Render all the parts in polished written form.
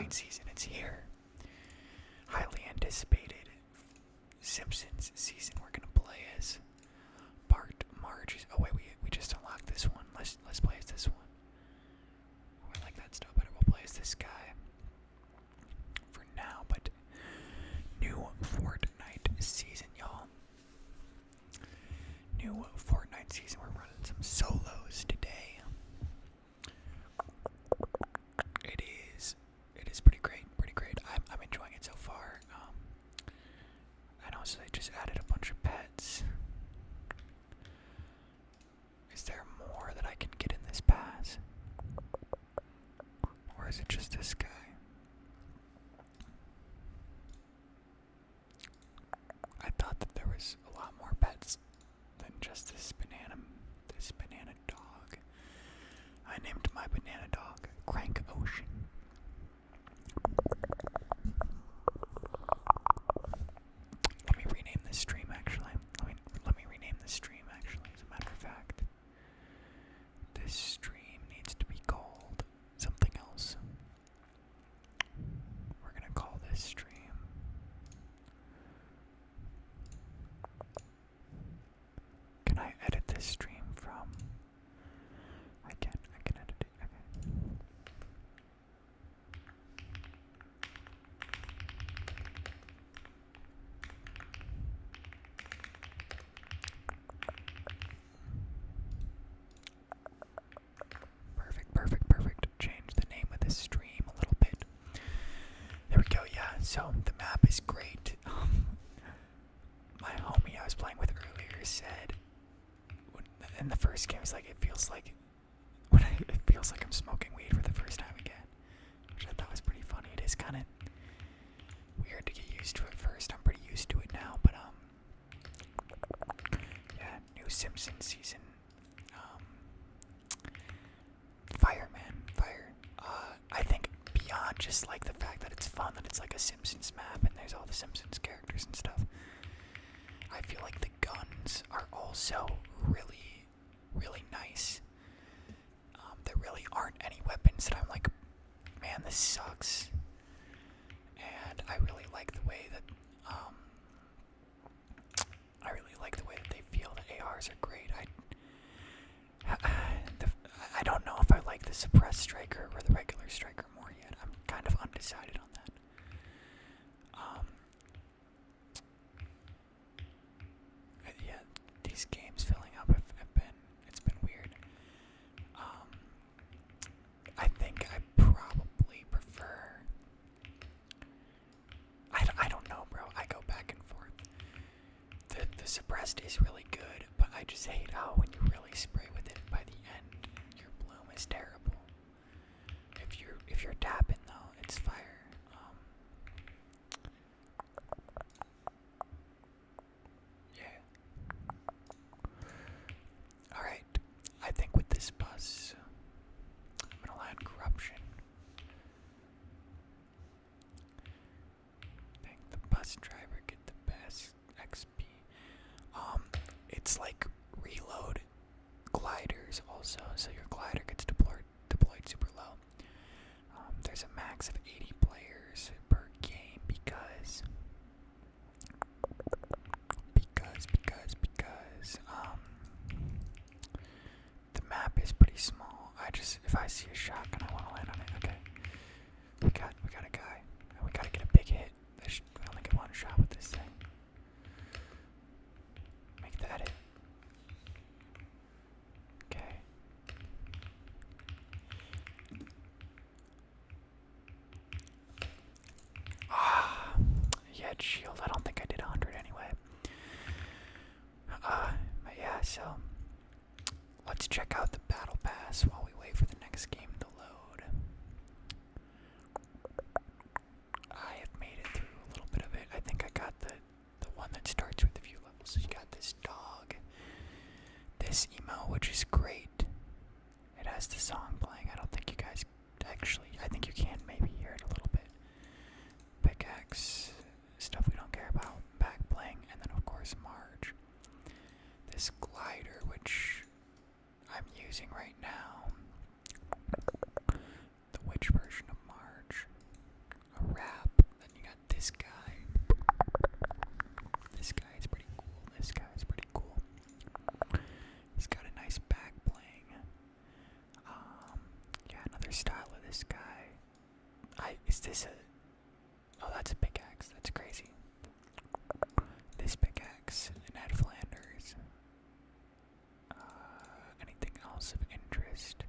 Fortnite season. It's here. Highly anticipated Simpsons season. We're gonna play as Bart, Marge. Oh wait, we just unlocked this one. Let's play as this one. Oh, I like that stuff, but we'll play as this guy for now. But new Fortnite season, y'all. New Fortnite season. We're running some solos today. It is pretty great, pretty great. I'm enjoying it so far. And also they just added a bunch of pets. Is there more that I can get in this pass? Or is it just this guy? I thought that there was a lot more pets than just this banana dog. I named my banana dog Crank Ocean. Let me rename this stream actually. Let me rename this stream actually, as a matter of fact. This stream needs to be called something else. We're gonna call this stream Can I edit this stream from? I can edit it. Okay. Perfect. Change the name of this stream a little bit. There we go, yeah. So the map is great. My homie I was playing with earlier said in the first game, it's like it feels like I'm smoking weed for the first time again, which I thought was pretty funny. It is kind of weird to get used to at first. I'm pretty used to it now, but yeah, new Simpsons season. Fire. I think beyond just like the fact that it's fun, that it's like a Simpsons map and there's all the Simpsons characters and stuff, I feel like the guns are also really nice. There really aren't any weapons that I'm like, man, this sucks. And I really like the way that they feel. The ARs are great. I don't know if I like the suppressed striker or the regular striker more yet. I'm kind of undecided on that. Yeah, these games filling up it's been weird. I think I probably prefer. I don't know, bro. I go back and forth. The suppressed is really good, but I just hate how when you really spray with it, by the end, your bloom is terrible. If you're tapping though, it's fire. Yeah. All right. I think with this bus, I'm gonna land corruption. I think the bus driver get the best XP. It's like reload gliders also, so your glider gets deployed super low. There's a max of 80 players per game because the map is pretty small. If I see a shotgun, I want to land on it. Okay, we got a guy, and we gotta get a big hit. We only get one shot with this thing. Make that it. Okay. He had shield. I don't think I did 100 anyway. But yeah, so let's check out the battle pass while we wait for the next game to load. I have made it through a little bit of it. I think I got the one that starts with a few levels. So you got this dog, this emo, which is great. It has the song playing. I don't think you guys actually, I think you can maybe hear it a little bit. Pickaxe, stuff we don't care about, back playing, and then of course Marge. This glider, which I'm using right now. The witch version of Marge. this guy. Is this a... Oh, that's a pickaxe. That's crazy. This pickaxe, Ned Flanders. Anything else of interest?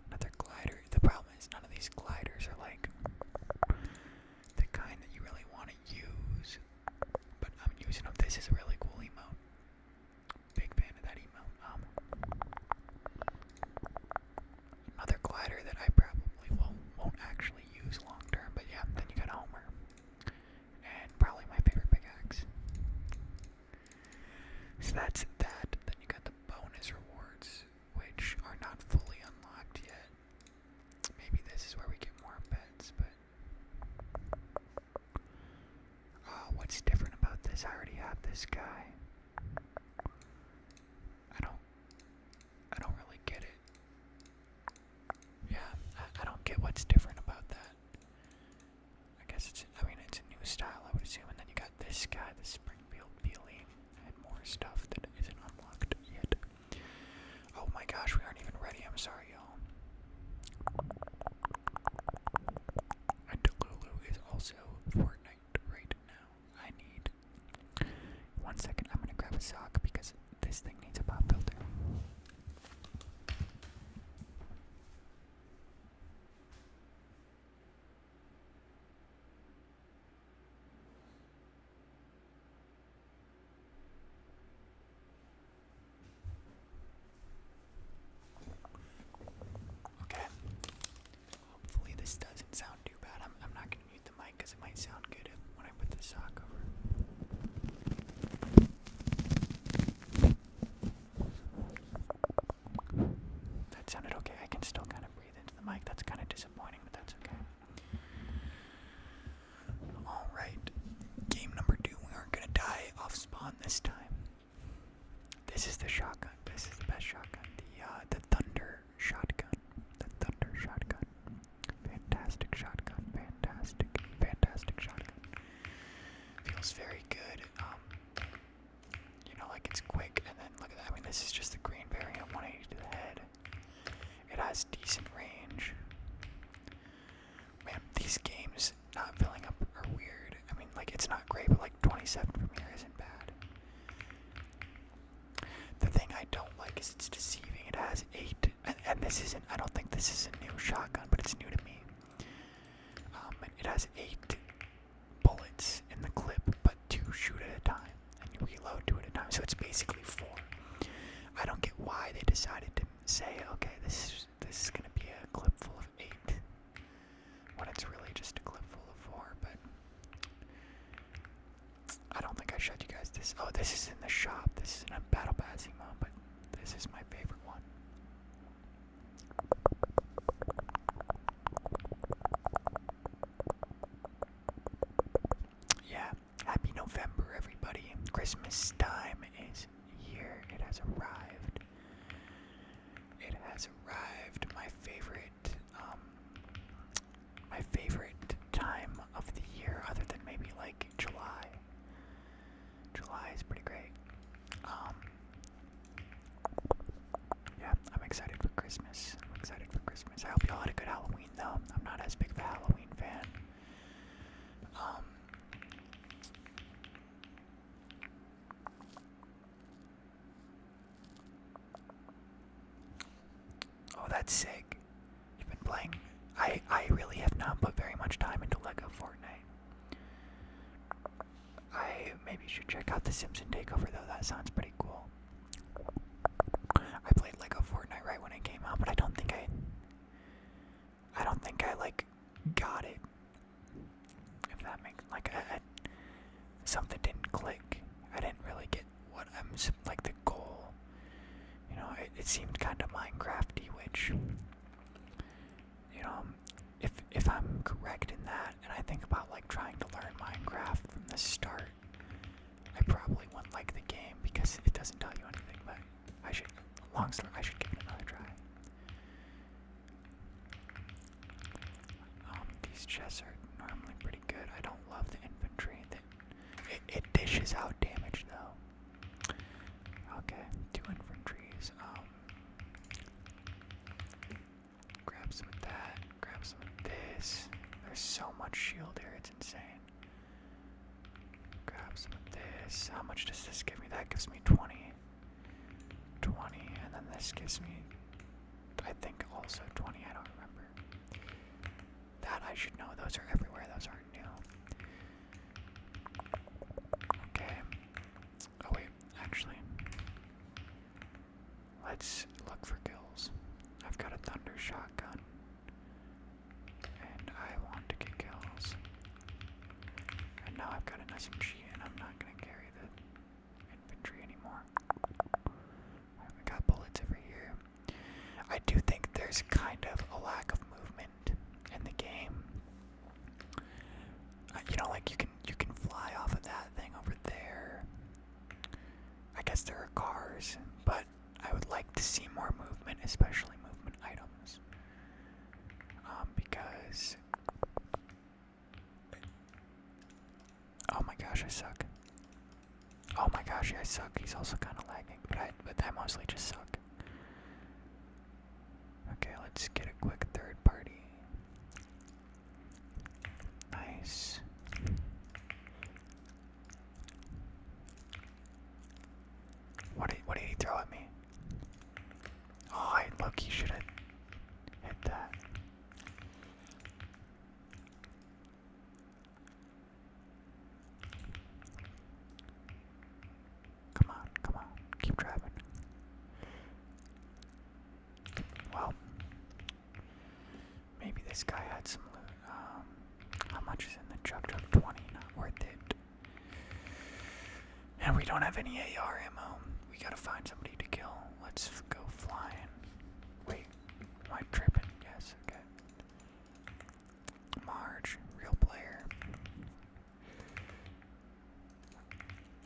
Another glider. The problem is none of these gliders are like the kind that you really want to use. But I'm using them. This is a really cool emote. Big fan of that emote. Another glider that I probably won't actually use long term. But yeah, then you got Homer. And probably my favorite pickaxe. So that's that. Then you got the bonus rewards, which are not fully unlocked yet. Maybe this is where we get more pets, but what's different about this? I already have this guy. I don't really get it. Yeah, I don't get what's different about that. I guess it's a new style, I would assume. And then you got this guy, the Springfield Peely, and more stuff that isn't unlocked yet. Oh my gosh, we aren't even ready. I'm sorry, y'all. And Delulu is also Fortnite right now. I need 1 second. I'm gonna grab a sock because this thing needs a pop filter. Okay. Hopefully this doesn't sound too bad. I'm not gonna mute the mic because it might sound good when I put the sock over. That sounded okay. I can still kind of breathe into the mic. That's kind of disappointing, but that's okay. Alright. Game number 2. We aren't gonna die off spawn this time. This is the shotgun. This is the best shotgun. The Thunder shotgun. The Thunder shotgun. Fantastic shotgun. Fantastic shotgun. Feels very good. Like it's quick, and then look at that. This is just the green variant, 180 to the head. It has decent range. Man, these games not filling up are weird. It's not great, but 27 from here isn't bad. The thing I don't like is it's deceiving. It has 8, and this isn't, I don't think this is a new shotgun, but it's new to me. And it has 8 bullets in the clip, but 2 shoot at a time, and you reload 2 at a time, so it's basically 4. I don't get why they decided to say, okay, this is going to be a clip full of 8, when it's really just a clip full of 4, but I don't think I showed you guys this. Oh, this is in the shop. This isn't a Battle Pass emote, but this is my favorite one. Yeah, happy November, everybody. Christmas time is here. It has arrived. It has arrived. My favorite time of the year, other than maybe July. July is pretty great. Yeah, I'm excited for Christmas. I hope y'all had a good Halloween, though. I'm not as big of a Halloween fan. Oh, that's sick. You've been playing. I really have not put very much time into Lego Fortnite. I maybe should check out the Simpsons takeover, though. That sounds pretty cool. I played Lego Fortnite right when it came out, but I don't think I got it. If that makes something didn't click. I didn't really get what the goal. It seemed kind of Minecrafty, which if I'm correct in that, and I think about trying to learn Minecraft from the start, I probably wouldn't like the game because it this. There's so much shield here, it's insane. Grab some of this. How much does this give me? That gives me 20. 20, and then this gives me, I think, also 20. I don't remember. That I should know. Those are everywhere. Those aren't new. Okay. Oh, wait. Actually, let's look for kills. I've got a thunder shotgun. And I want to get kills. And now I've got an SMG, and I'm not going to carry the infantry anymore. We got bullets over here. I do think there's kind of a lack of movement in the game. You know, like you can fly off of that thing over there. I guess there are cars, but I would like to see more movement, especially movement items. Because oh my gosh, I suck. Oh my gosh, yeah, I suck. He's also kind of lagging, but I mostly just suck. Okay, let's get a quick third party. Nice. What did he throw at me? Oh, look, he should have hit that. Come on, keep driving. Well, maybe this guy had some loot. How much is in the truck? 20, not worth it. And we don't have any AR ammo. We gotta find somebody to kill. Let's go flying. Wait, am I tripping? Yes, okay. Marge, real player.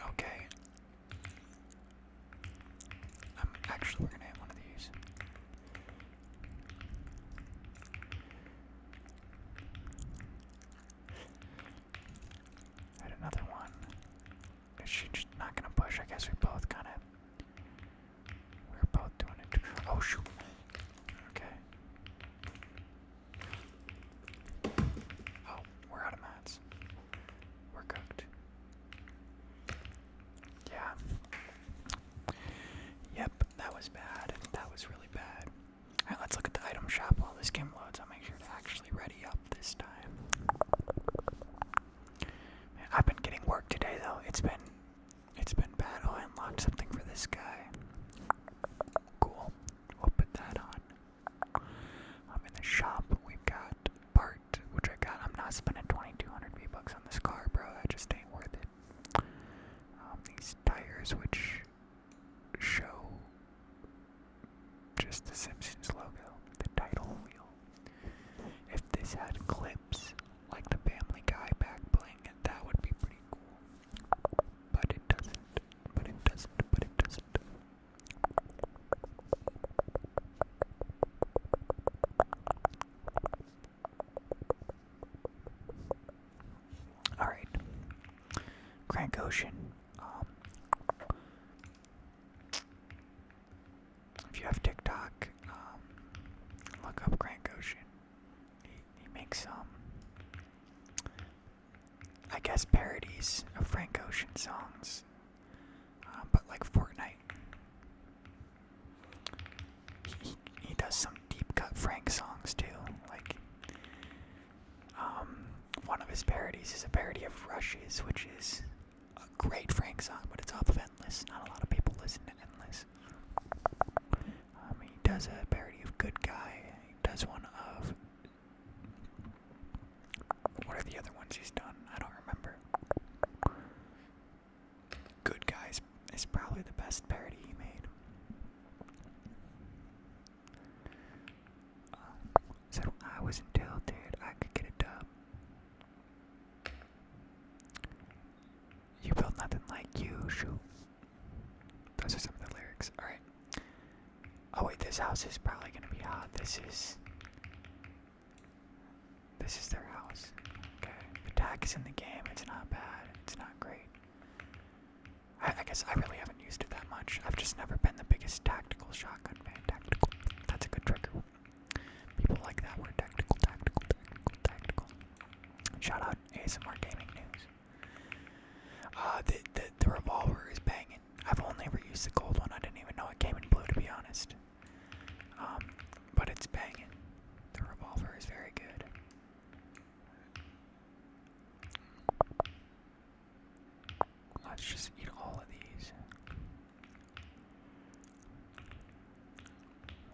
Okay. Actually, we're gonna hit one of these. Hit another one. Is she just not gonna push? I guess we're both doing it. Oh shoot. Okay. Oh, we're out of mats. We're cooked. Yeah. Yep, that was bad. That was really bad. Alright, let's look at the item shop while this game loads. I'll make sure to actually ready up this time. Man, I've been getting work today though. It's been bad. Oh, I unlocked something for this guy. Cool. We'll put that on. In the shop we've got part, which I got. I'm not spending 2,200 V-Bucks on this car, bro. That just ain't worth it. These tires, which show just the Simpsons logo, the title wheel. If this had clips like the Family Guy back bling, that would be pretty cool. But it doesn't. But it doesn't. But it doesn't. Alright. Crank Ocean. If you have TikTok, look up Crank Ocean. He makes I guess parodies of Frank Ocean songs, but like Fortnite. He does some deep cut Frank songs too. Like one of his parodies is a parody of Rushes, which is a great Frank song, but it's off of Endless. Not a lot of people listen to Endless. He does a parody of Good Guy. He does one of, what are the other ones he's done? I don't remember. Good Guys is probably the best parody he made. So I was until, dude, I could get a dub. You build nothing like you, shoot. Those are some of the lyrics. Alright. Oh wait, this house is probably gonna be hot. This is their house. Okay. The tack is in the game. It's not bad. It's not great. I guess I really haven't used it that much. I've just never been the biggest tactical shotgun fan. Tactical. That's a good trigger. People like that word, tactical, tactical, tactical. Shout out ASMR Gaming News. The revolver is banging. I've only ever used the gold one. I didn't even know it came in blue, to be honest. But it's banging. The revolver is very good. Let's just eat all of these.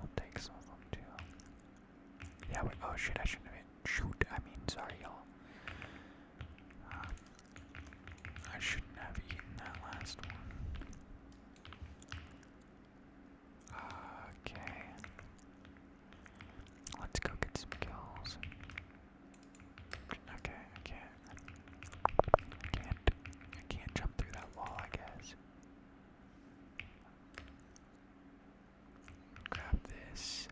We'll take some of them too. Yeah, wait, oh shit, I shouldn't have hit. Shoot, I mean, sorry y'all. I shouldn't have eaten that last one. Okay. Let's go get some kills. Okay, I can't jump through that wall, I guess. Grab this.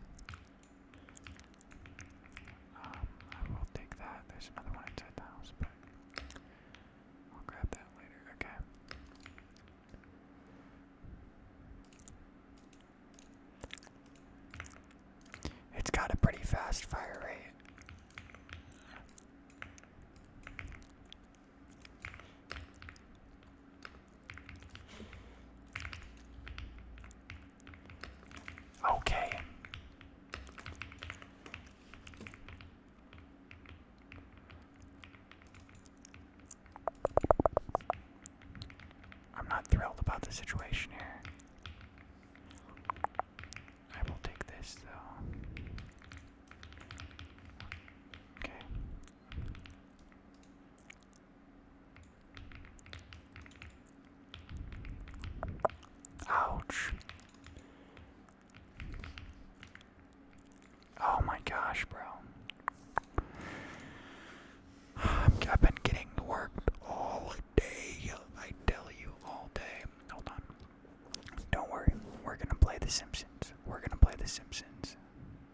I will take that. There's another one inside the house, but I'll grab that later. Okay. It's got a pretty fast fire rate. Okay. I'm not thrilled about the situation here. I will take this though. Okay. Ouch. Oh my gosh, bro. I've been getting worked all day. I tell you, all day. Hold on. Don't worry. We're gonna play The Simpsons. We're gonna play The Simpsons.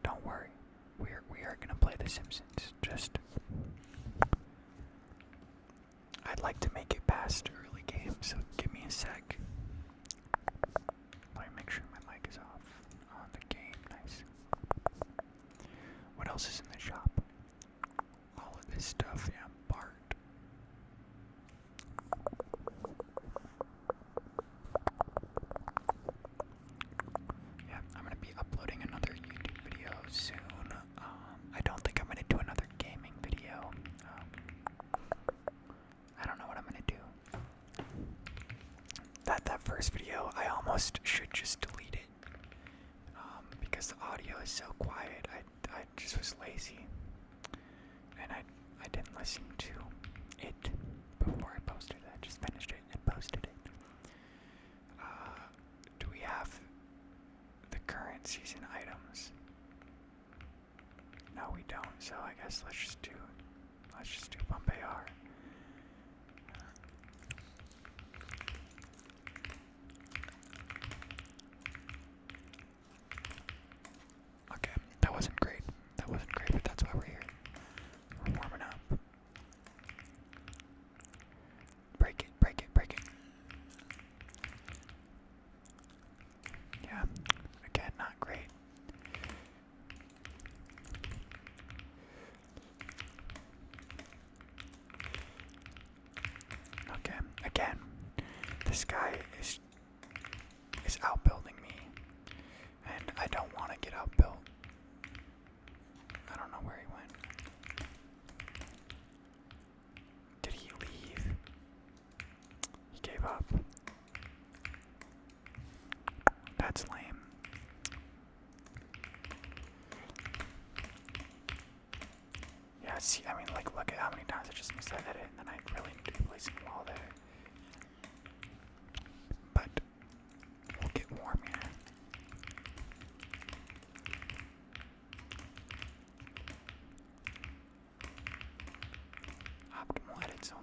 Don't worry. We are gonna play The Simpsons. Just I'd like to make it past early game, so give me a sec. Let me make sure my mic is off on the game. Nice. What else is in the shop? All of this stuff, yeah, Bart. Yeah, I'm gonna be uploading another YouTube video soon. I don't think I'm gonna do another gaming video. I don't know what I'm gonna do. That first video, I almost should just delete it. Because the audio is so quiet. I just was lazy. And I didn't listen to it before I posted it. I just finished it and posted it. Do we have the current season items? No, we don't. So I guess let's just do Pompeii. Okay, that wasn't great. That wasn't great, but that's why we're here. We're warming up. Break it, break it, break it. Yeah, again, not great. Okay, again, this guy is outbuilding me, and I don't want to get outbuilt. I don't know where he went. Did he leave? He gave up. That's lame. Yeah, see, I mean, like, look at how many times I just missed that edit, and then I really need to be placing a wall there. But we'll get warm here. Optimal edits only.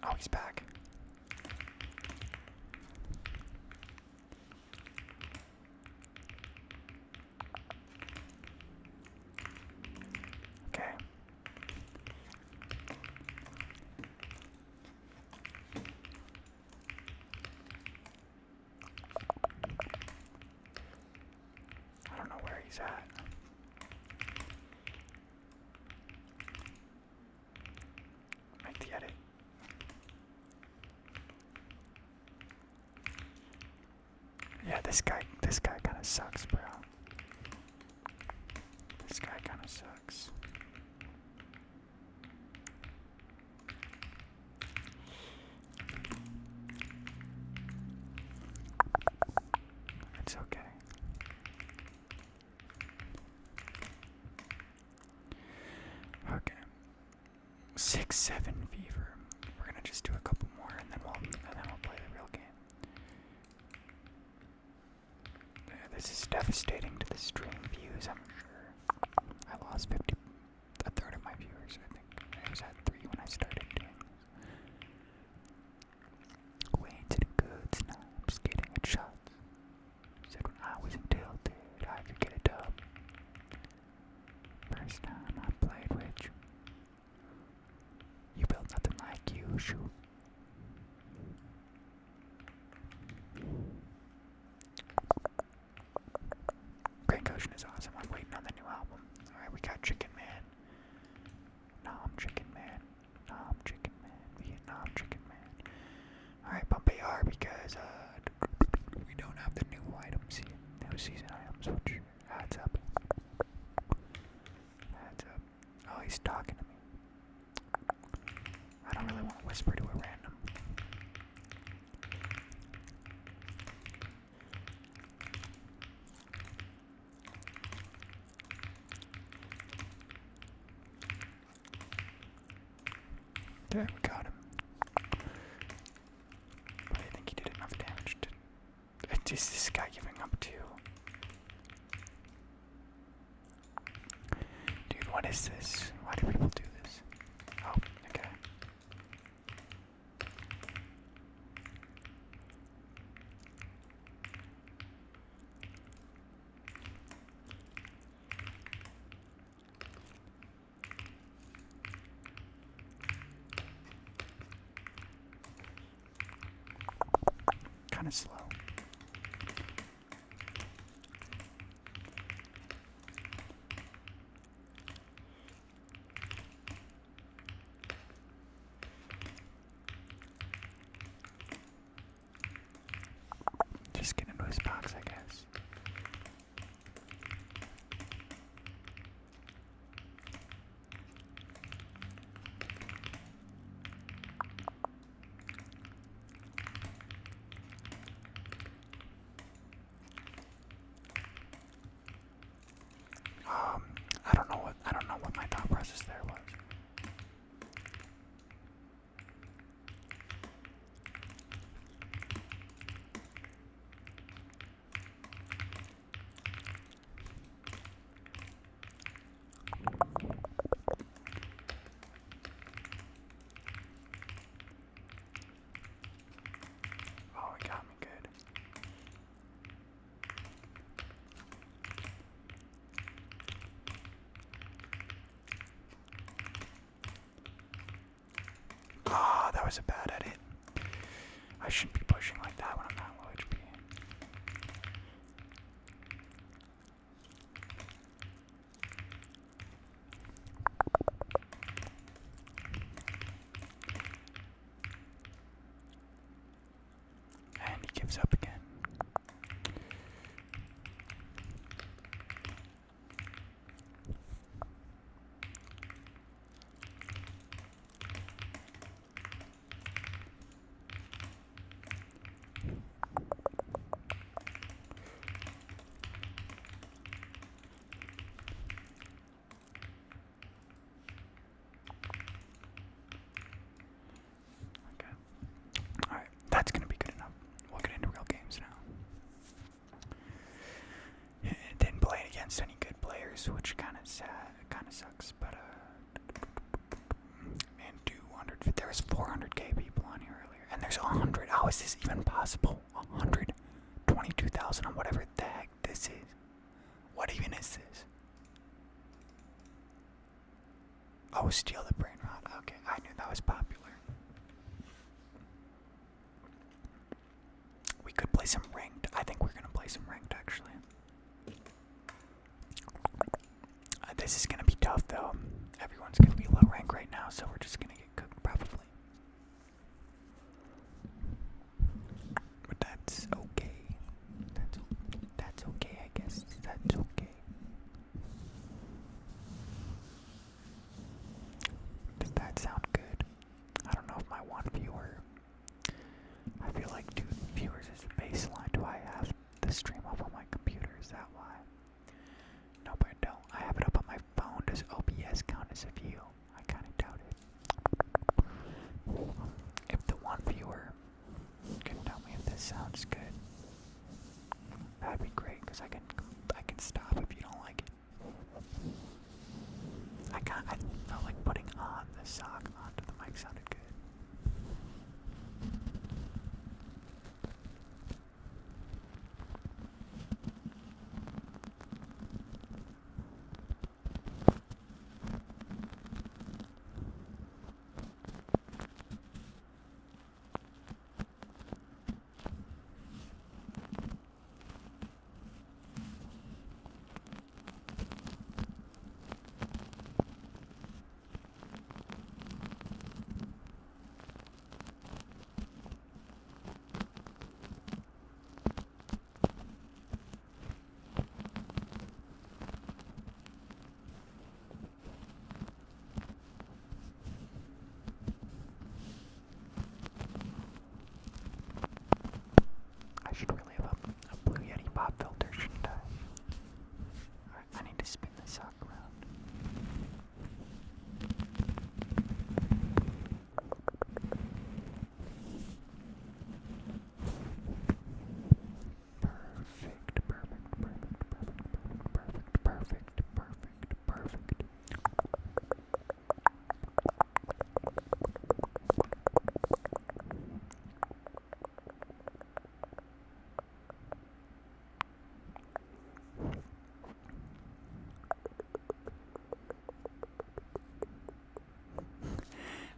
Oh, he's back. Okay. that? Make the edit. Yeah, this guy kind of sucks, bro. This guy kind of sucks. It's okay. Okay. 6-7 fever. We're gonna just do a couple more and then we'll play the real game. Yeah, this is devastating to the stream views, I'm sure. I lost a third of my viewers, I think. I was at 3 when I started doing this. Way to the good snaps, getting at shots. Said when I was in tilted, I could get a dub. First time I played with you. You built nothing like you, shoot. Great Ocean is awesome. I'm waiting on the new album. Alright, we got Chicken Man. Nom Chicken Man. Nom Chicken Man. Vietnam Chicken Man. Alright, pump AR because we don't have the new items here. New season items, which adds up. Adds up. Oh, he's talking to me. I don't really want to whisper to a random. There, we got him. But I think he did enough damage to... Is this guy giving up too? Dude, what is this? Why do people do this? Oh, okay. Kind of slow. Just get into his box, I guess. I don't know what my thought process there was. Oh, he got me good. Oh, that was a bad edit. I shouldn't be pushing like that when I'm not low HP. And he gives up again. That's gonna be good enough. We'll get into real games now. Didn't play against any good players, which kind of sucks. But man, 200. There was 400k people on here earlier, and there's 100. How is this even possible? 122,000 on whatever the heck this is. What even is this? Oh, steal the brain rot. Okay, I knew that was popular. We could play some ranked. I think we're gonna play some ranked actually. This is gonna be tough though. Everyone's gonna be low rank right now, so we're just gonna get cooked probably. But that's okay. That's okay, I guess. That's okay. Does that sound good? I don't know if my one viewer. I feel like 2 viewers is the baseline. Do I have the stream up on my computer? Is that why? Nope, I don't. I have it up on my phone. Does OBS count as a view? I kind of doubt it. If the one viewer can tell me if this sounds good, that'd be great. Cause I can stop if you don't like it. I felt like putting on the sock onto the mic sounded good. I should really have a Blue Yeti pop filter, shouldn't I? Alright, I need to spin the sock around. Perfect.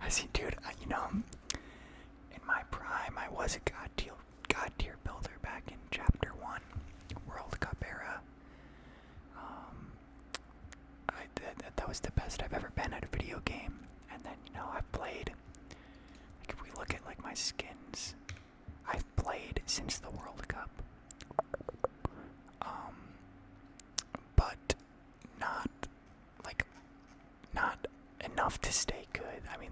I see, dude, you know, in my prime, I was a god tier builder back in Chapter 1, World Cup era. That was the best I've ever been at a video game. And then, you know, I've played, like, if we look at, like, my skins, I've played since the World Cup. But not enough to stay good. I mean,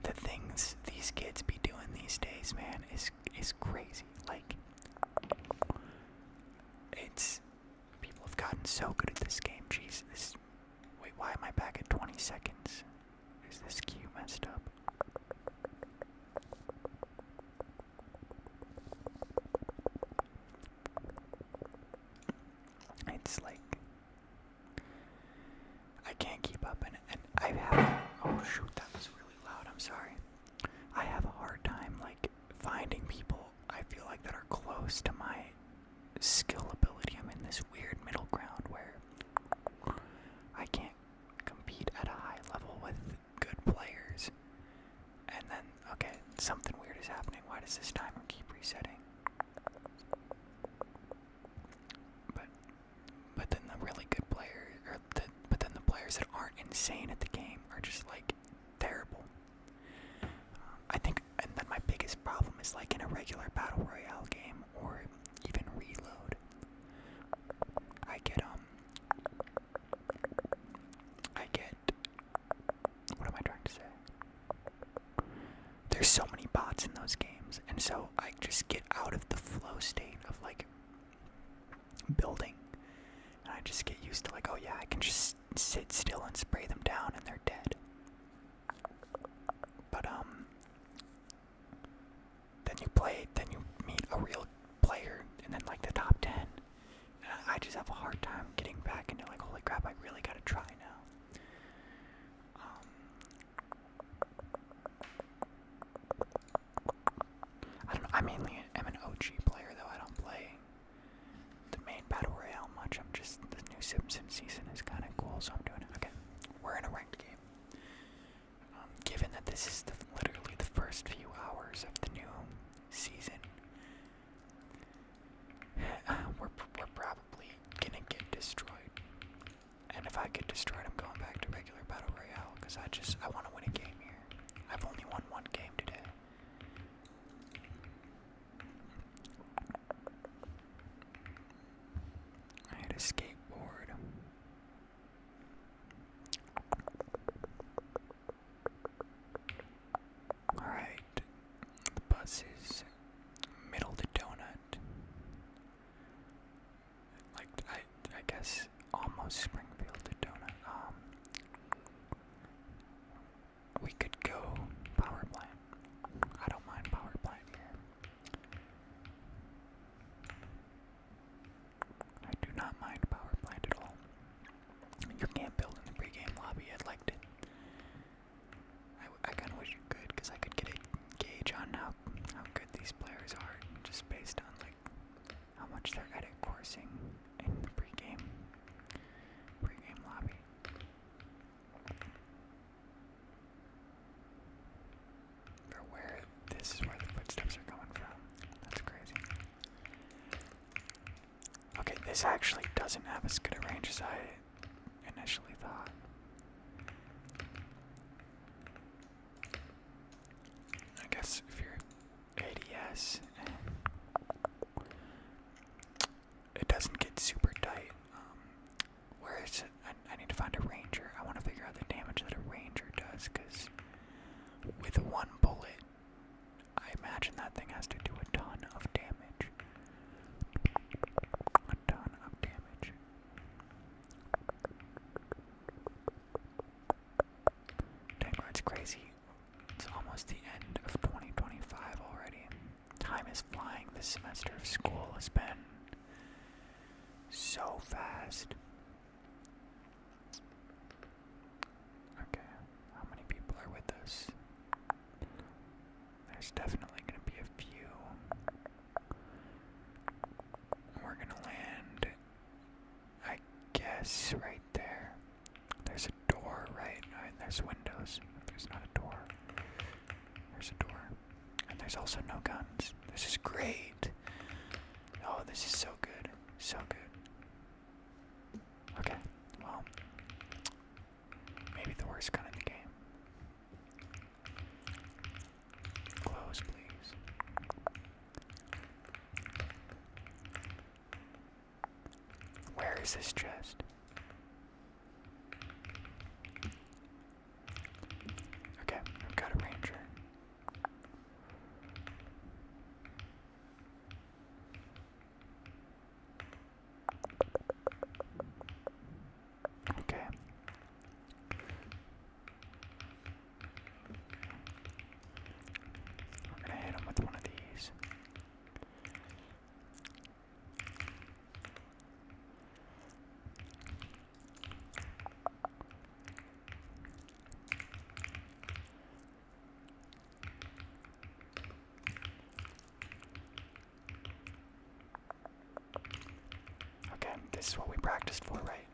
the things these kids be doing these days, man, is crazy. Like, people have gotten so good at this game. Jeez, wait, why am I back at 20 seconds? Is this queue messed up? It's like, I can't keep up, and I have, oh shoot, that was really loud, I'm sorry. I have a hard time, like, finding people, I feel like, that are close to my skill ability. I'm in this weird middle ground where I can't compete at a high level with good players. And then, okay, something weird is happening. Why does this timer keep resetting? But then the really good players, but then the players that aren't insane at the game are just, like, terrible. I think, and then my biggest problem is, like, in a regular Battle Royale game, or even Reload, I get, what am I trying to say? There's so many bots in those games, and so I just get out of the flow state of, like, building, and I just get used to, like, oh yeah, I can just sit still and spray them down and they're dead. But, then you meet a real player, and then, like, the top 10, and I just have a hard time getting back into, like, holy crap, I really gotta try now. I don't know, I mainly am an OG player, though. I don't play the main Battle Royale much. I'm just, the new Simpsons season is kind of cool, so I'm doing it. Okay, we're I get destroyed, I'm going back to regular Battle Royale, because I want to win a game here. I've only won one game today. I had a skateboard. Alright, the bus is middle to donut. Like, I guess almost Springfield to donut. We could go power plant. I don't mind power plant here. I do not mind power plant at all. You can't build in the pregame lobby. I'd like to. I kind of wish you could, because I could get a gauge on how good these players are, just based on like how much they're edit coursing in the pregame lobby. For where this is where the footsteps are coming from. That's crazy. Okay, this actually doesn't have as good a range as I initially thought. I guess if you're ADS, it doesn't get super tight. Where is it? I need to find a ranger. I want to figure out the damage that a ranger does, because with one bullet, I imagine that thing has to do a ton of damage. A ton of damage. Dang, it's crazy. It's almost the end of 2025 already. Time is flying. This semester of school has been so fast. Okay, how many people are with us? There's definitely going to be a few. We're going to land, I guess, right there. There's a door, right? There's windows. There's not a door. There's a door. And there's also no guns. This is great. Oh, this is so good. So good. Okay, well, maybe the worst gun in the game. Close, please. Where is this chest? Okay, I've got a ranger. Okay. We're gonna hit him with one of these. Okay, this is what we practiced for, right?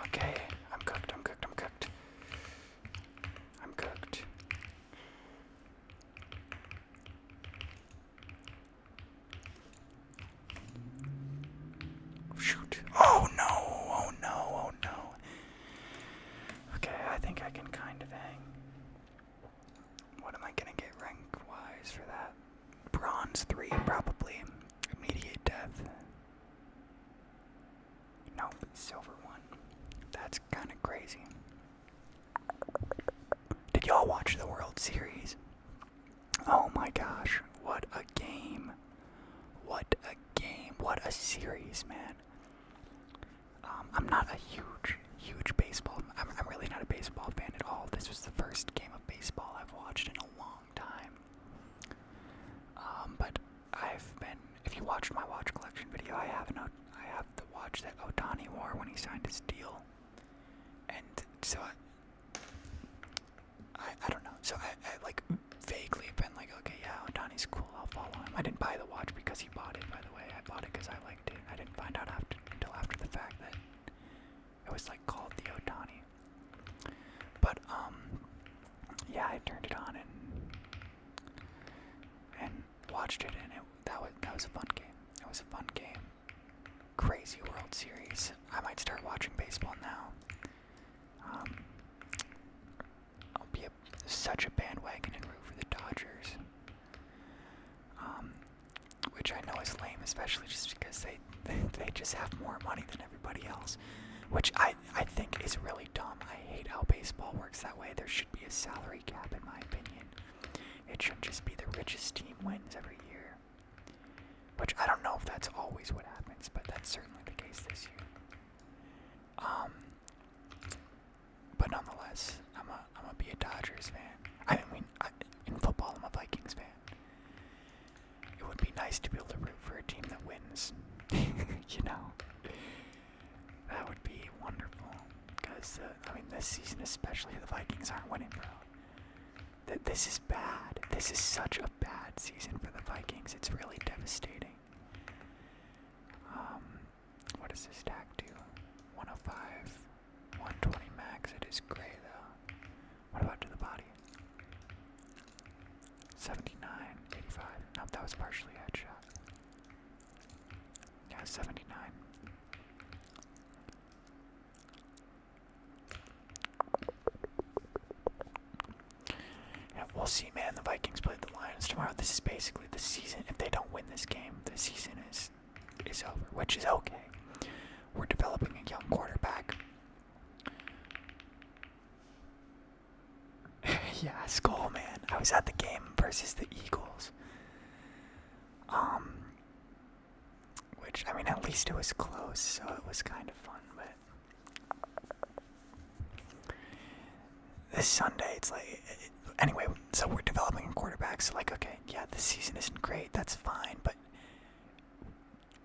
Okay, I'm cooked, I'm cooked, I'm cooked. I'm cooked. Shoot. Oh no, oh no, oh no. Okay, I think I can kind of hang. What am I gonna get rank-wise for that? Bronze 3, probably. Immediate death. Nope, silver 1. That's kind of crazy. Did y'all watch the World Series? Oh my gosh, what a game. What a game. What a series, man. I'm not a huge baseball. I'm really not a baseball fan at all. This was the first game of baseball I've watched in a long time. But I've been, if you watched my watch collection video, I have the watch that Ohtani wore when he signed his deal. And so I don't know. So I like vaguely been like, okay, yeah, Ohtani's cool, I'll follow him. I didn't buy the watch because he bought it, by the way. I bought it because I liked it. I didn't find out until after the fact that it was like called the Ohtani. But yeah, I turned it on and watched it, and that was a fun game. It was a fun game. Crazy World Series. I might start watching baseball now. I'll be such a bandwagon and root for the Dodgers. Which I know is lame, especially just because they just have more money than everybody else. Which I think is really dumb. I hate how baseball works that way. There should be a salary cap, in my opinion. It shouldn't just be the richest team wins every year. Which I don't know if that's always what happens, but that's certainly the case this year. But nonetheless, I'm a be a Dodgers fan. In football, I'm a Vikings fan. It would be nice to be able to root for a team that wins. You know, that would be wonderful. Because this season especially, the Vikings aren't winning, bro. This is bad. This is such a bad season for the Vikings. It's really devastating. What does this tag do? 105, 120 max. It is gray though. What about to the body? 79, 85. Nope, that was partially headshot. Yeah, 79. Yeah, we'll see, man. The Vikings play the Lions tomorrow. This is basically the season. If they don't win this game, the season is over, which is okay. We're developing a young quarterback. Yeah, Skull, man. I was at the game versus the Eagles. Which, at least it was close, so it was kind of fun, but this Sunday, it's like, anyway, so we're developing a quarterback, so like, okay, yeah, this season isn't great, that's fine, but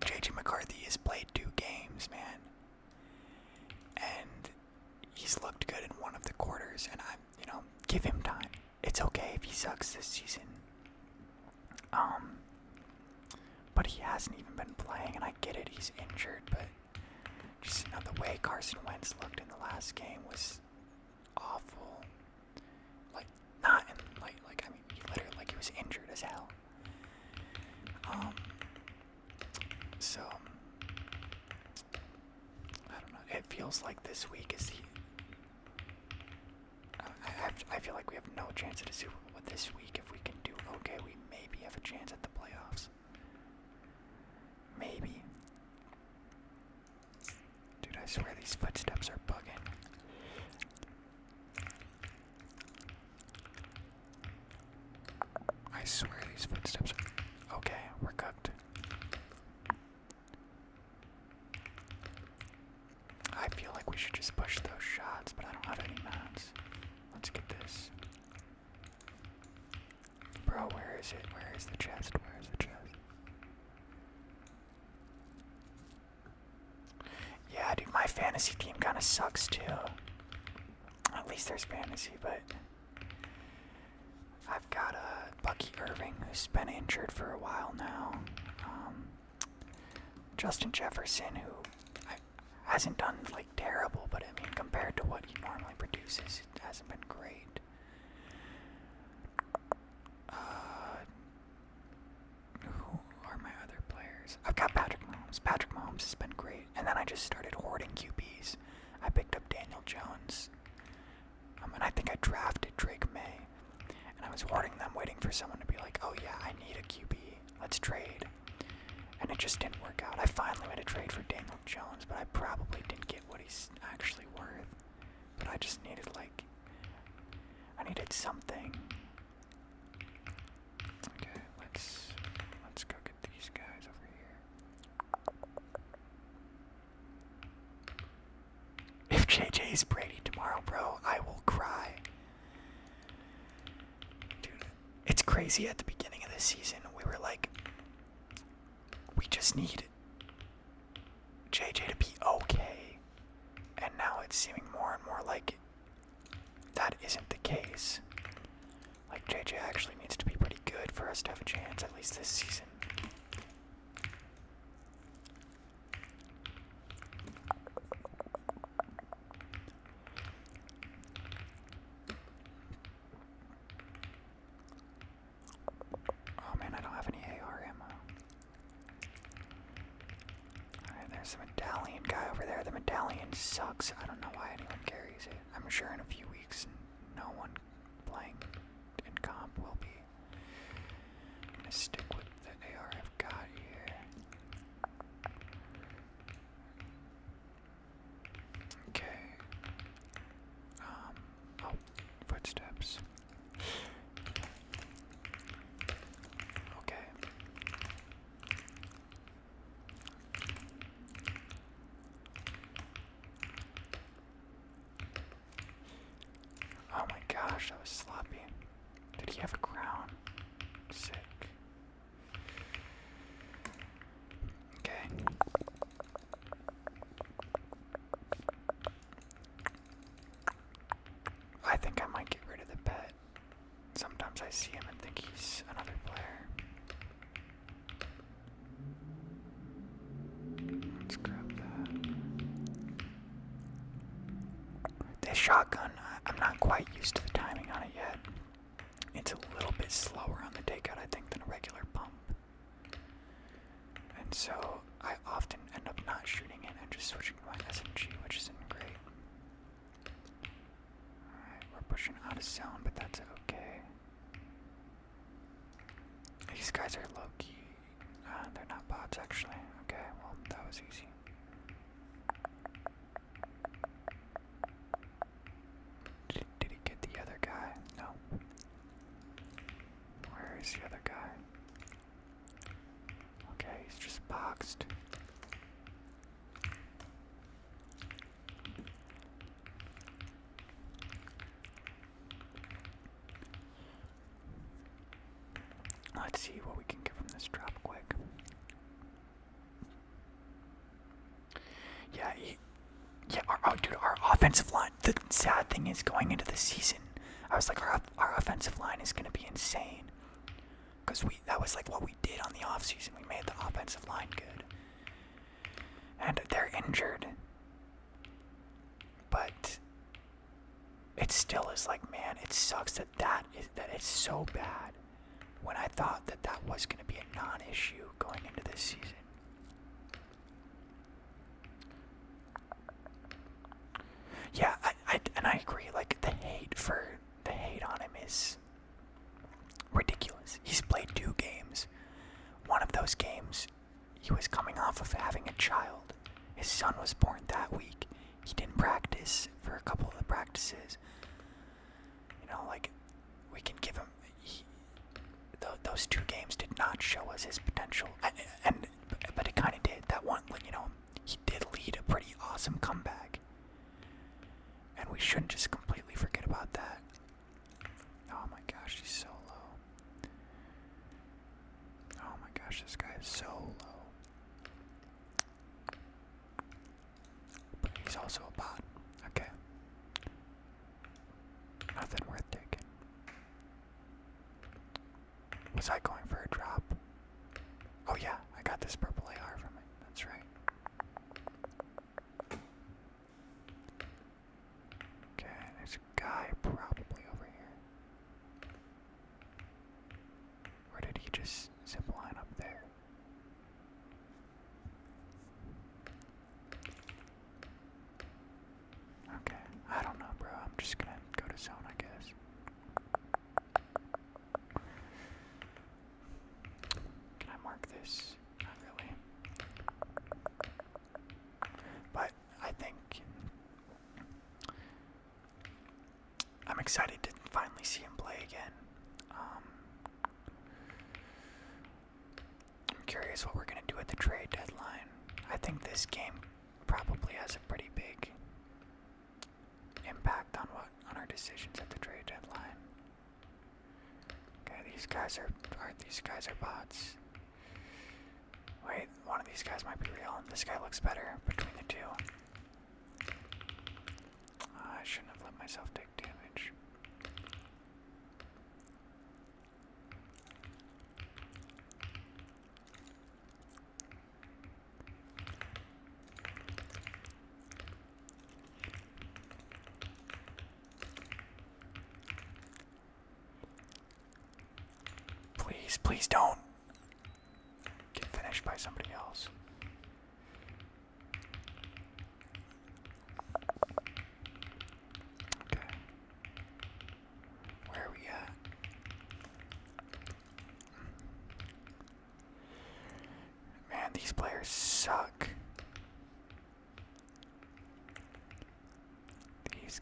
J.J. McCarthy has played 2 games, man, and he's looked good in one of the quarters, and give him time. It's okay if he sucks this season. But he hasn't even been playing, and I get it, he's injured, but just, the way Carson Wentz looked in the last game was awful. Like, not in, he literally, he was injured as hell. So, I don't know, it feels like this week is the, I feel like we have no chance at a Super Bowl, but this week, if we can do okay, we maybe have a chance at the playoffs. Maybe. Dude, I swear these footsteps are bugging. I swear these footsteps are... Okay, we're cooked. I feel like we should just push those shots, but I don't have any mats. Let's get this. Bro, where is it? Where is the chest? Where is the chest? Yeah, dude, my fantasy team kind of sucks too. At least there's fantasy, but I've got Bucky Irving, who's been injured for a while now. Justin Jefferson, who hasn't done terrible, but compared to what he normally produces, it hasn't been great. Who are my other players? I've got Patrick Mahomes. Patrick Mahomes has been great, and then I just started hoarding QBs. I picked up Daniel Jones, and I think I drafted Drake May, and I was hoarding them, waiting for someone to be like, oh yeah, I need a QB, let's trade. And it just didn't work out. I finally made a trade for Daniel Jones, but I probably didn't get what he's actually worth. But I just needed, I needed something. Okay, let's go get these guys over here. If JJ's Brady tomorrow, bro, I will cry. Dude, it's crazy. At the beginning of this season, we were like, we just need JJ to be okay. And now it's seeming more and more like that isn't the case. Like, JJ actually needs to be pretty good for us to have a chance, at least this season. Oh man, I don't have any sucks. I don't know why anyone carries it. I'm sure in a few weeks no one playing in comp will be. I'm gonna stick with the AR I've got here. Okay. Oh, footsteps. Okay. Oh my gosh, that was sloppy. Did he have a crown? Sick. Okay. I think I might get rid of the pet. Sometimes I see him and think he's another player. Let's grab that. This shotgun, I'm not quite used to the timing on it yet. It's a little bit slower on the takeout, I think, than a regular pump. And so I often end up not shooting it and just switching to my SMG, which isn't great. Alright, we're pushing out of zone, but that's okay. These guys are low-key. They're not bots, actually. Okay, well, that was easy. Did he get the other guy? No. Where is the other guy? Okay, he's just boxed. Let's see what we can get from this drop quick. Yeah, our offensive line. The sad thing is, going into the season, I was like, our offensive line is gonna be insane, because that was like what we did on the off season. We made the offensive line good, and they're injured, but it still is like, man, it sucks that it's so bad. When I thought that was gonna be a non-issue going into this season. Yeah, I agree. Like, the hate on him is ridiculous. He's played 2 games. One of those games, he was coming off of having a child. His son was born that week. He didn't practice for a couple of the practices. You know, like, we can give him. Those 2 games did not show us his potential, but it kind of did. That one, you know, he did lead a pretty awesome comeback. And we shouldn't just completely forget about that. Oh my gosh, he's so low. Oh my gosh, this guy is so low. But he's also a bot. Okay. Nothing worth taking. Was I going for a drop? Oh yeah, I got this purple AR from it. That's right. Okay, there's a guy probably over here. Or did he just zip line up there? Okay, I don't know, bro. I'm just gonna go to zone, I guess. Can I mark this? Not really. But I think I'm excited to finally see him play again. I'm curious what we're going to do at the trade deadline. I think this game probably has a pretty big impact on our decisions at the trade deadline. Okay, these guys are bots. Wait, one of these guys might be real. This guy looks better between the 2. I shouldn't have let myself take damage. Please don't get finished by somebody else.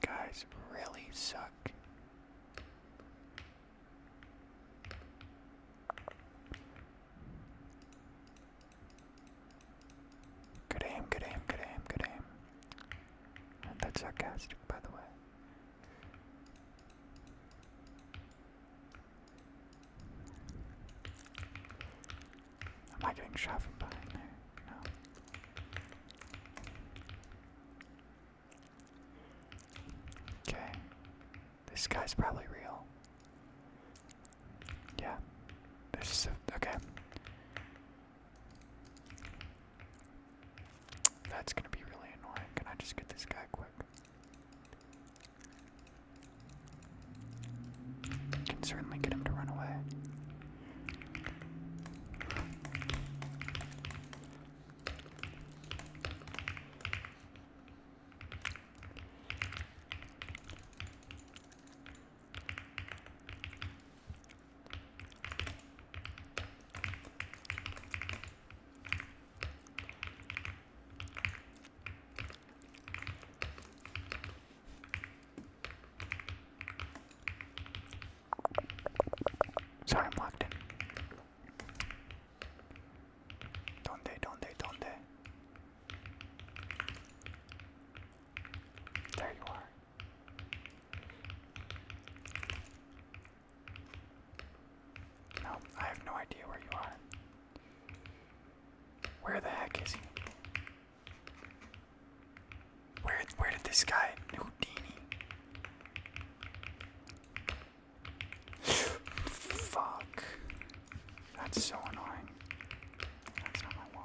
guys really suck. Good aim, good aim, good aim, good aim. That's sarcastic, by the way. Am I getting shot from behind there? No. Okay. This guy's probably real. Yeah. There's okay. That's gonna be really annoying. Can I just get this guy quick? Can certainly get him to run away. Sorry, I'm locked in. Donde? There you are. No, I have no idea where you are. Where the heck is he? Where did this guy, Houdini? Fuck. That's so annoying. That's not my wall.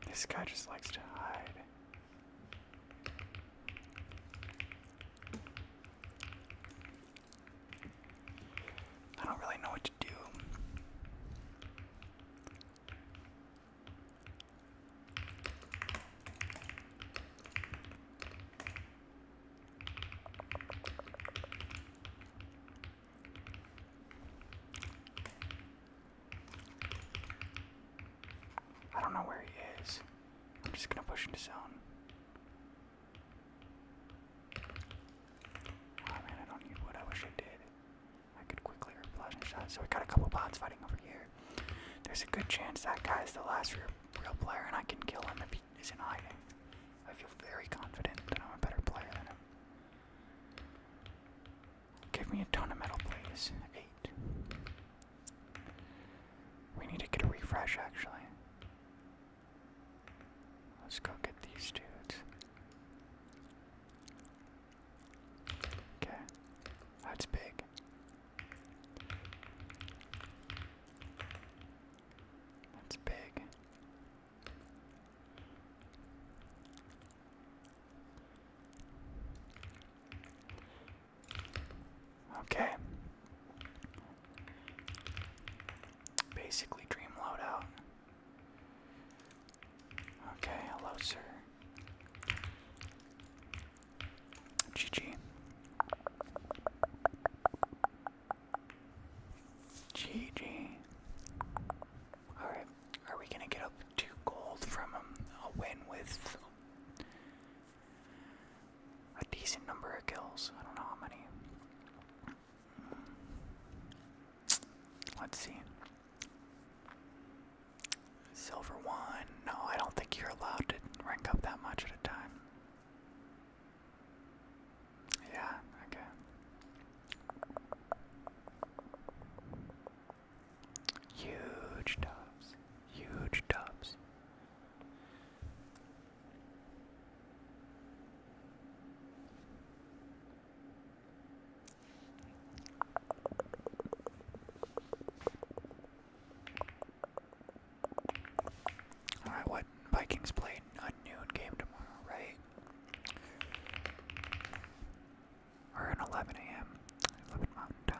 This guy just likes to hide. I don't really know what to do. I don't know where he is. I'm just gonna push into zone. Oh man, I don't need wood. I wish I did. I could quickly reply to shot. So we got a couple bots fighting over here. There's a good chance that guy's the last real player, and I can kill him if he isn't hiding. I feel very confident that I'm a better player than him. Give me a ton of metal, please. 8. We need to get a refresh, actually. Let's go get these dudes. Okay, that's big. That's big. Okay. Basically dream loadout. Okay, hello sir. GG. GG. Alright, are we gonna get up to gold from a win with a decent number of kills? I don't know how many. Let's see. Silver 1. No, I don't think you're allowed to rank huge dubs. Huge dubs. Alright, what? Vikings played a noon game tomorrow, right? Or an 11 a.m. 11 Mountain Time.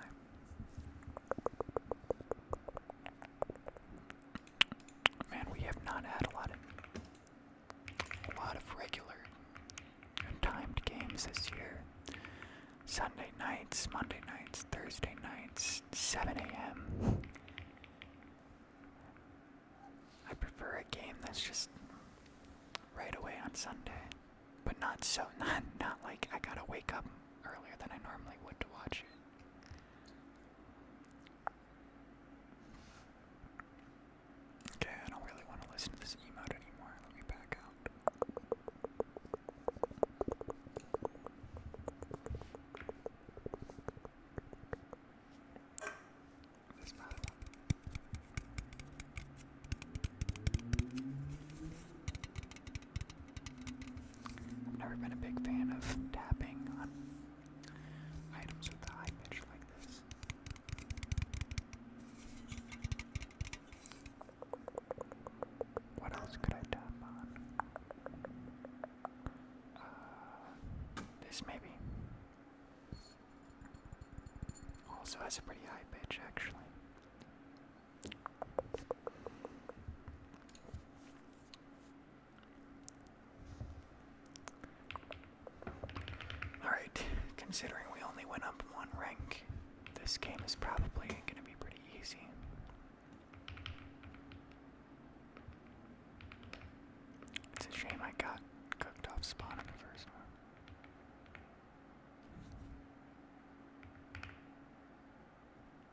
Man, we have not had a lot of regular timed games this year. Sunday nights, Monday nights, Thursday nights, 7 a.m. I prefer a game that's just right away on Sunday, but not like I gotta wake up earlier than I normally would to watch it. Okay, I don't really want to listen to this emote anymore. Let me back out. This bad one. I've never been a big fan of tapping on items with a high pitch like this. What else could I tap on? This maybe. Also has a pretty high pitch, actually. Alright, considering we only went up one rank, this game is probably going to be pretty easy. It's a shame I got cooked off spawn in the first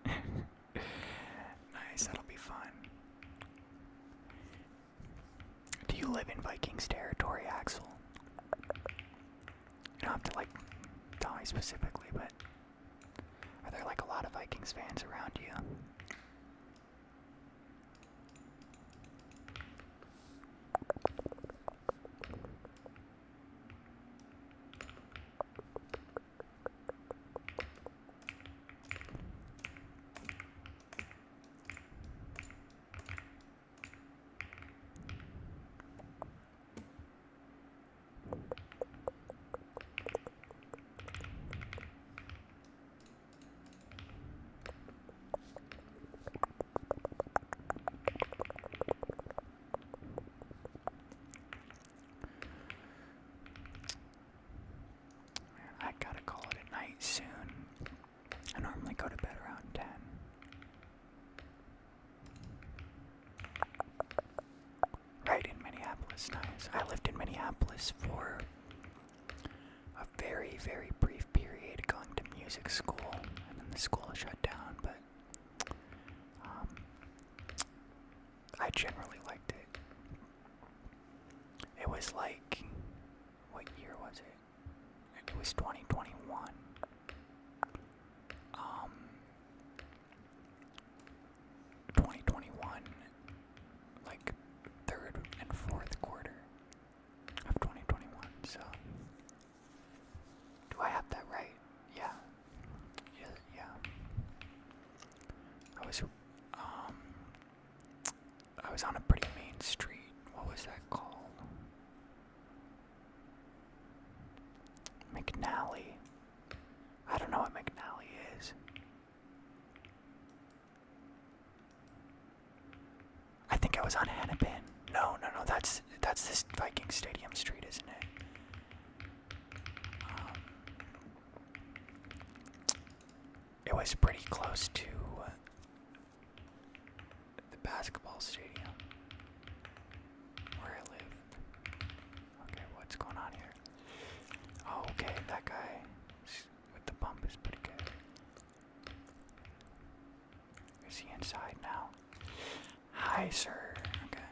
one. Nice, that'll be fun. Do you live in Vikings territory, Axel? You don't have to, like, tell me specifically, but are there, like, a lot of Vikings fans around you? I gotta call it a night soon. I normally go to bed around 10. Right in Minneapolis, nice. I lived in Minneapolis for a very, very brief period going to music school, and then the school shut down, but I generally liked it. It was like, what year was it? It was 2021. 2021, like third and fourth quarter of 2021. So, do I have that right? Yeah. Yeah. I was on a pretty main street. What was that called? McNally. I don't know what McNally is. I think I was on Hennepin. No, that's this Viking Stadium Street, isn't it? It was pretty close to the basketball stadium where I live. Okay, what's going on here? Oh, okay, that guy with the bump is pretty good. Is he inside now? Hi, sir. Okay.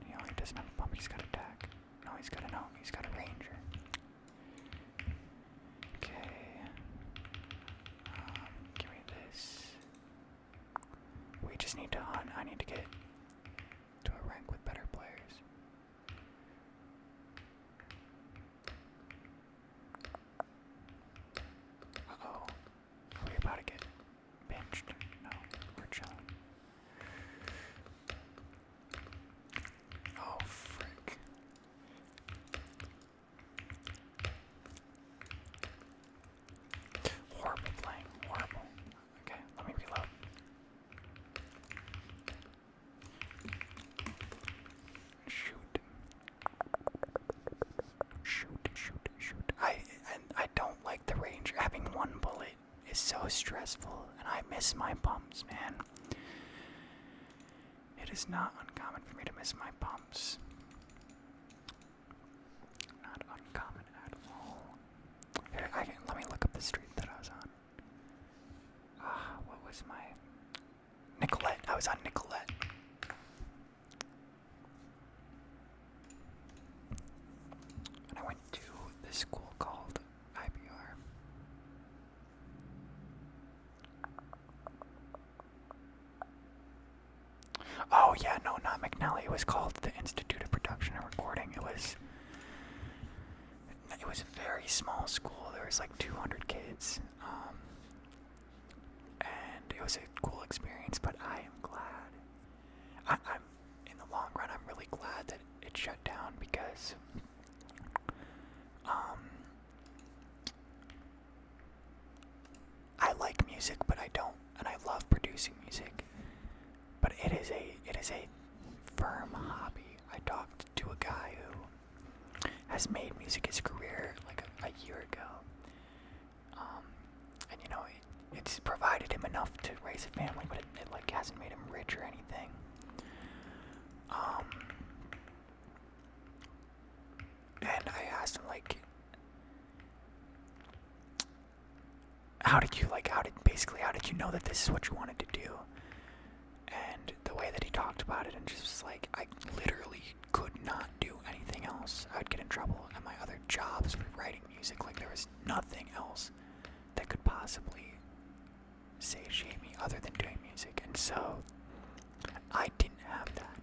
He doesn't have a bump, he's got attack. No, he's got a ranger. Okay. Give me this. We just just need to hunt. I need to get to a rank with better players. Uh-oh. Are we about to get pinched? No, we're chilling. Oh, frick. Horrible playing, horrible. Okay, let me reload. Shoot. Shoot. I don't like the range. Having one bullet is so stressful, and I miss my pumps, man. It is not uncommon for me to miss my pumps. Not uncommon at all. Here, let me look up the street that I was on. What was my... Nicolette. I was on Nicolette. And I went to this school called IBR. Oh yeah, no, not McNally. It was called the Institute of Production and Recording. It was a very small school. There was like 200 kids. And it was a cool experience, but I am glad. I'm in the long run, I'm really glad that it shut down because I like music, but I don't, and I love producing music. But it is a firm hobby. I talked to a guy who has made music his career like a year ago. And you know, it's provided him enough to raise a family, but it like hasn't made him rich or anything. And I asked him like, how did you know that this is what you wanted to do? And the way that he talked about it, and just like, I literally could not do anything else. I would get in trouble at my other jobs for writing music. Like, there was nothing else that could possibly satiate me other than doing music. And so I didn't have that.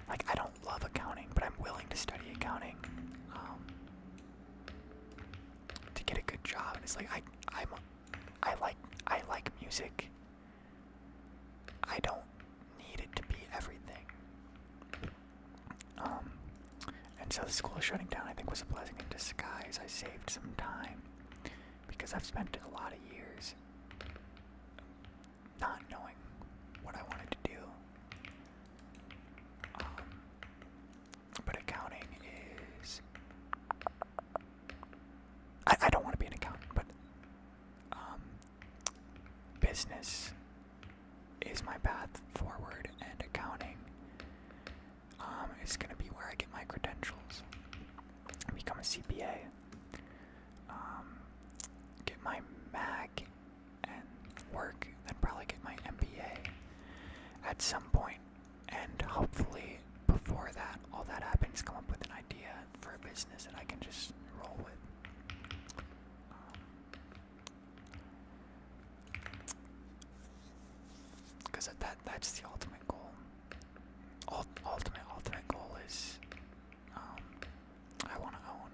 Like, I don't love accounting, but I'm willing to study accounting to get a good job. And it's like I like music. I don't need it to be everything. And so the school shutting down, I think, was a blessing in disguise. I saved some time because I've spent a lot of years not knowing what I wanted to do. But accounting is... I don't want to be an accountant, but business is my path forward, and accounting is going to be where I get my credentials, become a CPA, get my MAG, and work, then probably get my MBA at some point, and hopefully before that, all that happens, come up with an idea for a business that I can just roll with. Because that's the ultimate goal. Ultimate goal is I want to own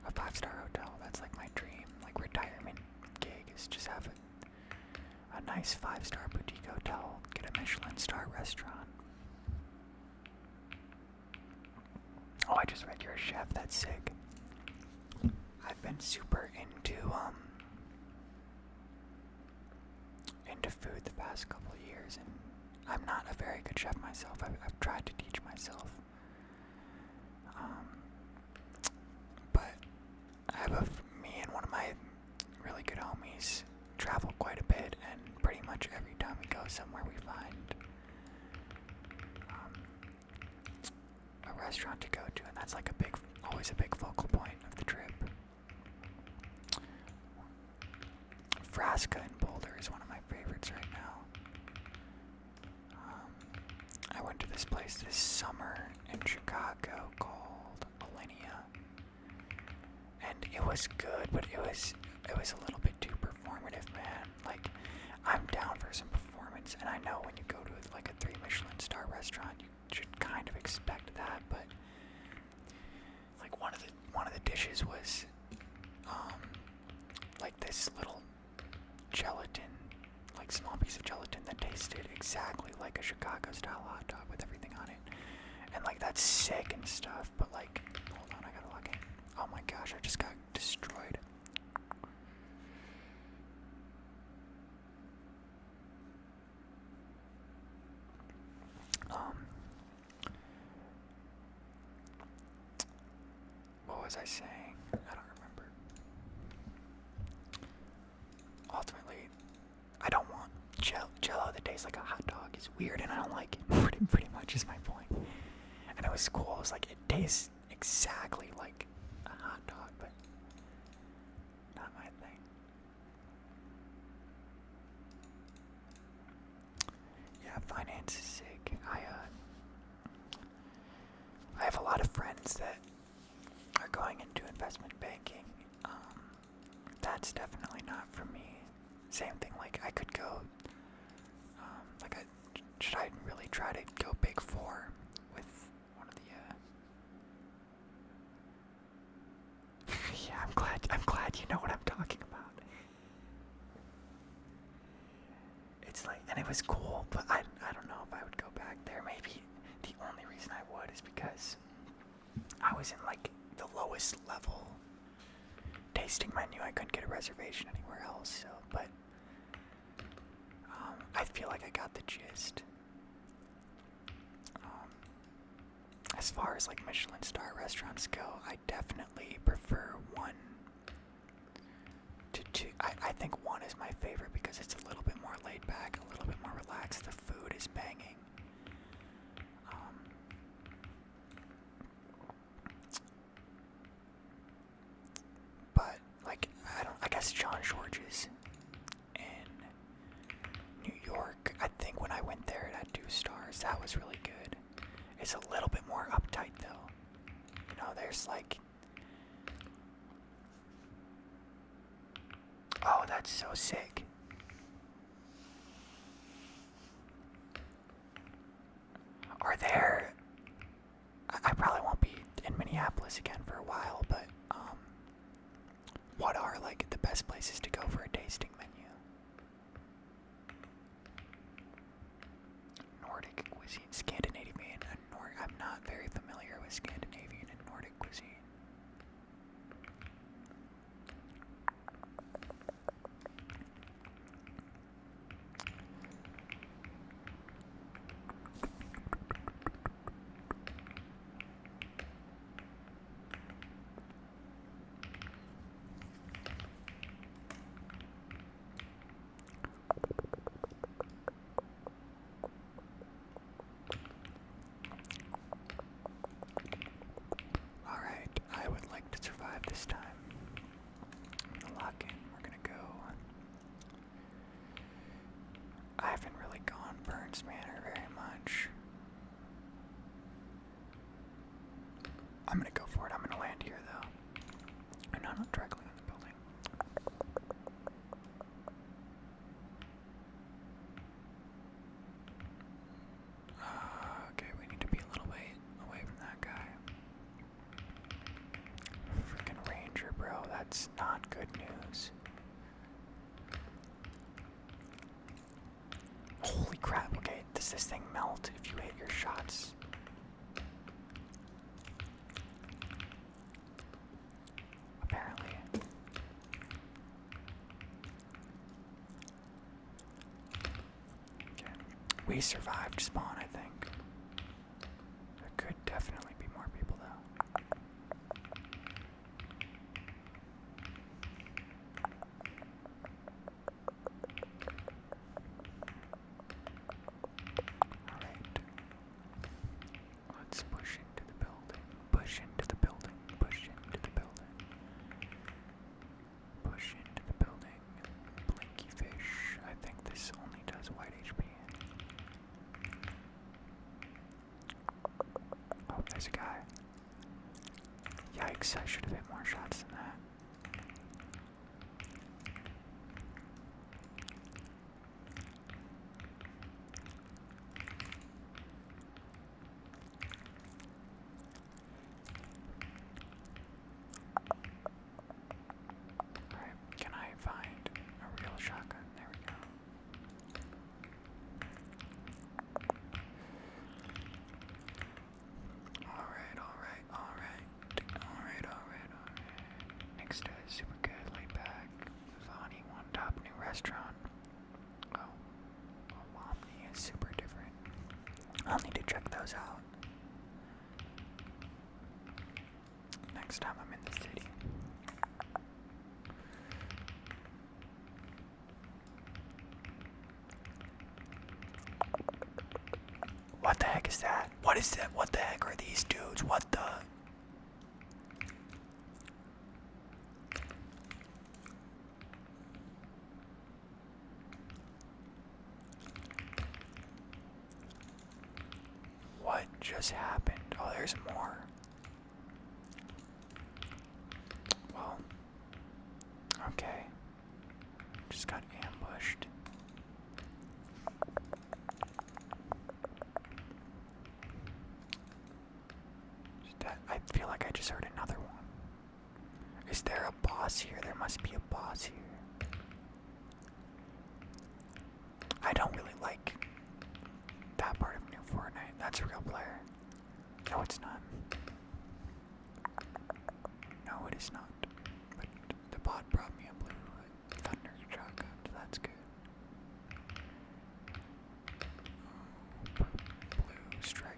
a 5-star hotel. That's like my dream, like retirement gig, is just have a nice 5-star boutique hotel, get a Michelin star restaurant. Oh, I just read you're a chef. That's sick. I've been super into food the past couple of years, and I'm not a very good chef myself. I've tried to teach myself, but me and one of my really good homies travel quite a bit, and pretty much every time we go somewhere we find a restaurant to go to, and that's like always a big focal point of the trip. Frasca in Boulder is one of my favorites right now. I went to this place this summer in Chicago called Alinea, and it was good, but it was a little bit too performative, man. Like, I'm down for some performative restaurant, you should kind of expect that, but like one of the dishes was like this little gelatin, like small piece of gelatin that tasted exactly like a Chicago style hot dog with everything on it. And like that's sick and stuff, but like hold on, I gotta log in. Oh my gosh, I just got destroyed. What was I saying? I don't remember. Ultimately, I don't want Jello that tastes like a hot dog. It's weird and I don't like it. Pretty much is my point. And it was cool. It was like, it tastes exactly like a hot dog, but not my thing. Yeah, finance is sick. I have a lot of friends that are going into investment banking. That's definitely not for me. Same thing, like I could go, should I really try to go Big Four with one of the, yeah, I'm glad you know what I'm talking about. It's like, and it was cool, but I don't know if I would go back there. Maybe the only reason I would is because I was in like the lowest level tasting menu. I couldn't get a reservation anywhere else, so, but I feel like I got the gist. As far as like Michelin star restaurants go, I definitely prefer 1 to 2. I think 1 is my favorite because it's a little bit more laid back, a little bit more relaxed. The food is banging. But like I guess John George's in New York, I think when I went there it had 2 stars. That was really good. It's a little bit more uptight though. You know, there's like, oh, that's so sick. Are there, I probably won't be in Minneapolis again for a while, but what are like the best places to go for a tasting menu? Nordic cuisine, Scandinavian, and I'm not very familiar with Scandinavian and Nordic cuisine. Alright, I would like to survive this time. I'm gonna lock in, we're gonna go. I haven't really gone Burns Manor very much. I'm gonna go for it. I'm gonna land here though. And not directly on the building. Okay, we need to be a little bit away from that guy. Freaking Ranger, bro. That's not good news. Holy crap, okay. Does this thing melt if you hit your shots? Apparently. Okay. We survived spawn, I think. There could definitely be more people though. Alright. Let's push into the building. Push into the building. Push into the building. Push into the building. Blinky fish. I think this only does white HP. Oh, there's a guy. Yikes, I should have hit more shots than that. check those out next time I'm in the city. What the heck is that? What is that? What the heck are these dudes? What the? What just happened? Oh, there's more. Well, okay. Just got ambushed. I feel like I just heard another one. Is there a boss here? There must be a boss here. I don't really like that part of New Fortnite. That's a real player. No, it's not. No, it is not. But the bot brought me a blue thunder shotgun, so that's good. Blue striker.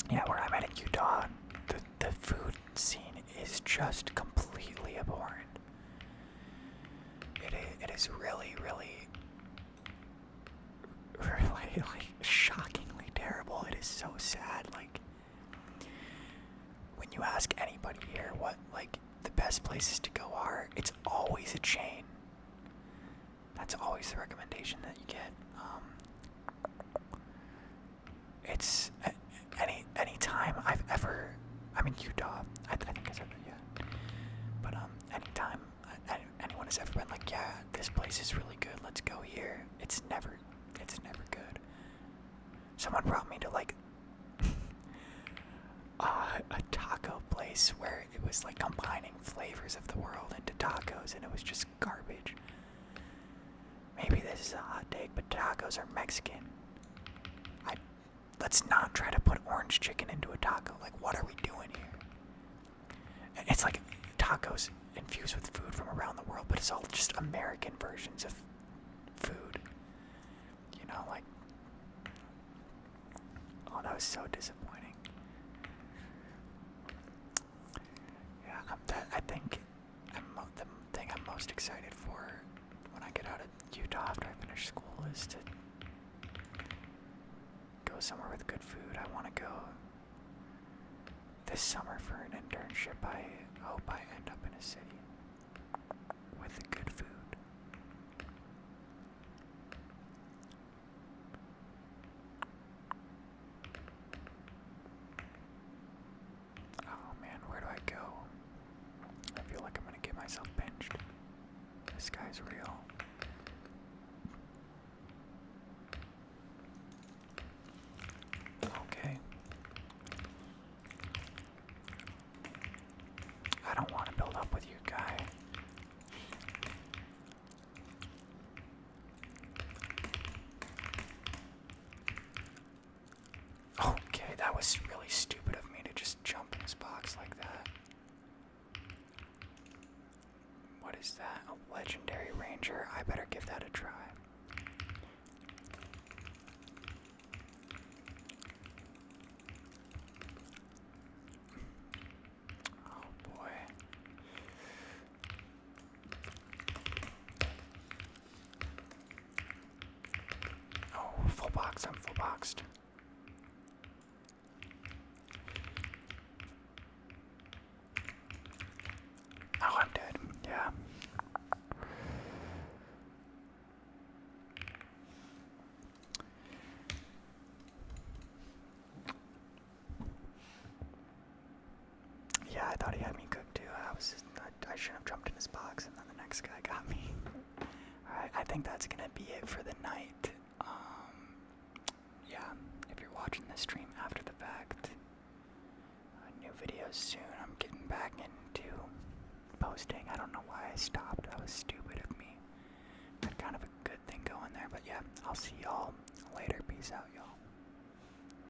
Yeah, where I'm at in Utah, the food scene is just completely abhorrent. It is really, really, like shockingly terrible. It is so sad. Like, when you ask anybody here what like the best places to go are, it's always a chain. That's always the recommendation that you get. It's any time I'm in Utah. I think I said that, yeah. But anytime anyone has ever been like, yeah, this place is really good, let's go here. It's never good. Someone brought me to like a taco place where it was like combining flavors of the world into tacos, and it was just garbage. Maybe this is a hot take, but tacos are Mexican. Let's not try to put orange chicken into a taco. Like, what are we doing here? It's like tacos infused with food from around the world, but it's all just American versions of food. You know, like, oh, that was so disappointing. Yeah, I think the thing I'm most excited for when I get out of Utah after I finish school is to go somewhere with good food. I want to go this summer for an internship. I hope I end up in a city with good food. Oh man, where do I go? I feel like I'm gonna get myself benched. This guy's real. Okay. I don't want to build up with you, guy. Okay, that was really stupid of me to just jump in his box like that. What is that? A legendary ranger? I better give that a try. Oh boy. Oh, full box. I'm full boxed. Oh, I'm dead. Yeah. Yeah, I thought he had me cooked too. I shouldn't have jumped in his box, and then the next guy got me. Alright, I think that's gonna be it for the night. Yeah, if you're watching this stream after the fact, new videos soon. I'm getting back into posting. I don't know why I stopped. That was stupid of me. Had kind of a good thing going there, but yeah, I'll see y'all later. Peace out, y'all.